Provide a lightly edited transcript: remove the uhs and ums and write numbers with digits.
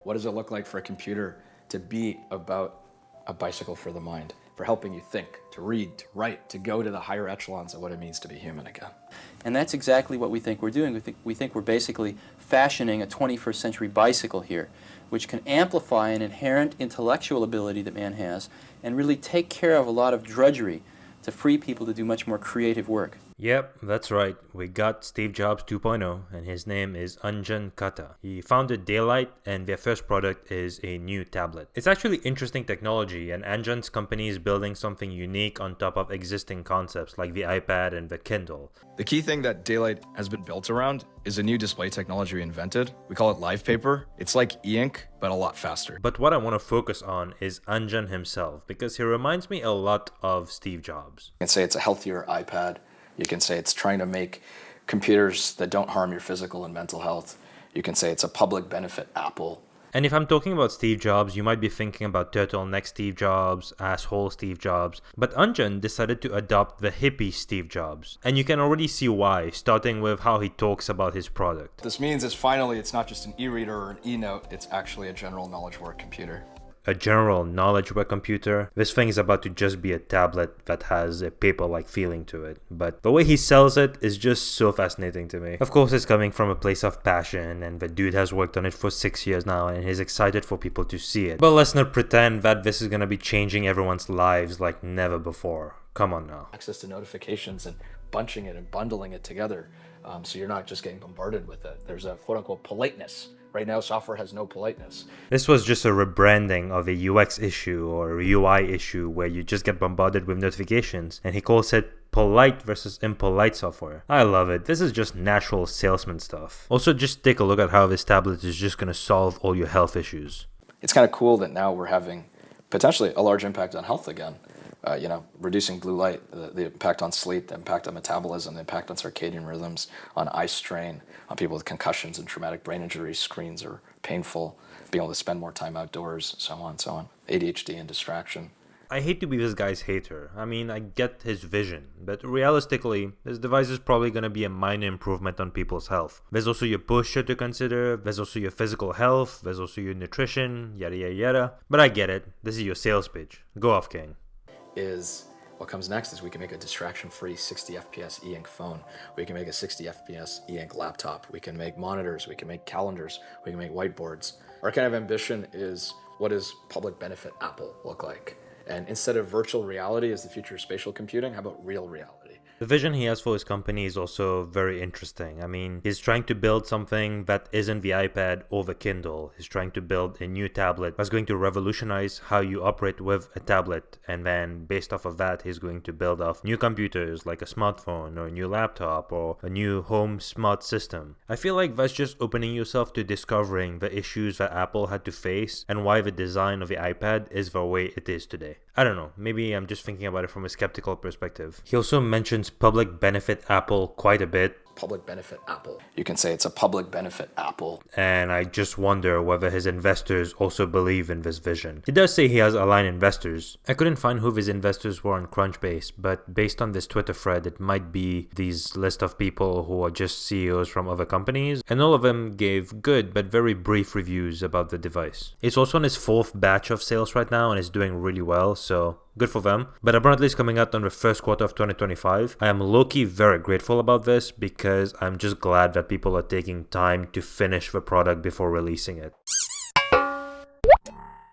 What does it look like for a computer to be about a bicycle for the mind, for helping you think, to read, to write, to go to the higher echelons of what it means to be human again? And that's exactly what we think we're doing. We think we're basically fashioning a 21st century bicycle here, which can amplify an inherent intellectual ability that man has and really take care of a lot of drudgery to free people to do much more creative work. Yep, that's right. We got Steve Jobs 2.0, and his name is Anjan Katta. He founded Daylight, and their first product is a new tablet. It's actually interesting technology, and Anjan's company is building something unique on top of existing concepts like the iPad and the Kindle. The key thing that Daylight has been built around is a new display technology we invented. We call it Live Paper. It's like e-ink, but a lot faster. But what I want to focus on is Anjan himself, because he reminds me a lot of Steve Jobs. You can say it's a healthier iPad. You can say it's trying to make computers that don't harm your physical and mental health. You can say it's a public benefit Apple. And if I'm talking about Steve Jobs, you might be thinking about turtleneck Steve Jobs, asshole Steve Jobs. But Anjan decided to adopt the hippie Steve Jobs. And you can already see why, starting with how he talks about his product. What this means is finally it's not just an e-reader or an e-note, it's actually a general knowledge work computer. A general knowledge web computer. This thing is about to just be a tablet that has a paper-like feeling to it. But the way he sells it is just so fascinating to me. Of course, it's coming from a place of passion, and the dude has worked on it for 6 years now, and he's excited for people to see it. But let's not pretend that this is gonna be changing everyone's lives like never before. Come on now. Access to notifications and bunching it and bundling it together, so you're not just getting bombarded with it. There's a quote-unquote politeness. Right now, software has no politeness. This was just a rebranding of a UX issue or a UI issue where you just get bombarded with notifications, and he calls it polite versus impolite software. I love it. This is just natural salesman stuff. Also, just take a look at how this tablet is just gonna solve all your health issues. It's kind of cool that now we're having potentially a large impact on health again. Reducing blue light, the impact on sleep, the impact on metabolism, the impact on circadian rhythms, on eye strain, on people with concussions and traumatic brain injuries. Screens are painful, being able to spend more time outdoors, so on, so on. ADHD and distraction. I hate to be this guy's hater. I mean, I get his vision, but realistically, this device is probably going to be a minor improvement on people's health. There's also your posture to consider, there's also your physical health, there's also your nutrition, yada yada yada. But I get it. This is your sales pitch. Go off, King. Is what comes next is we can make a distraction-free 60 FPS e-ink phone. We can make a 60 FPS e-ink laptop. We can make monitors. We can make calendars. We can make whiteboards. Our kind of ambition is, what does public benefit Apple look like? And instead of virtual reality as the future of spatial computing, how about real reality? The vision he has for his company is also very interesting. I mean, he's trying to build something that isn't the iPad or the Kindle. He's trying to build a new tablet that's going to revolutionize how you operate with a tablet. And then based off of that, he's going to build off new computers like a smartphone or a new laptop or a new home smart system. I feel like that's just opening yourself to discovering the issues that Apple had to face and why the design of the iPad is the way it is today. I don't know, maybe I'm just thinking about it from a skeptical perspective. He also mentions public benefit Apple quite a bit. Public benefit Apple. You can say it's a public benefit Apple. And I just wonder whether his investors also believe in this vision. He does say he has aligned investors. I couldn't find who his investors were on Crunchbase, but based on this Twitter thread, it might be these list of people who are just CEOs from other companies, and all of them gave good but very brief reviews about the device. It's also on his 4th batch of sales right now and is doing really well, so good for them. But apparently it's coming out on the first quarter of 2025. I am low-key very grateful about this because I'm just glad that people are taking time to finish the product before releasing it.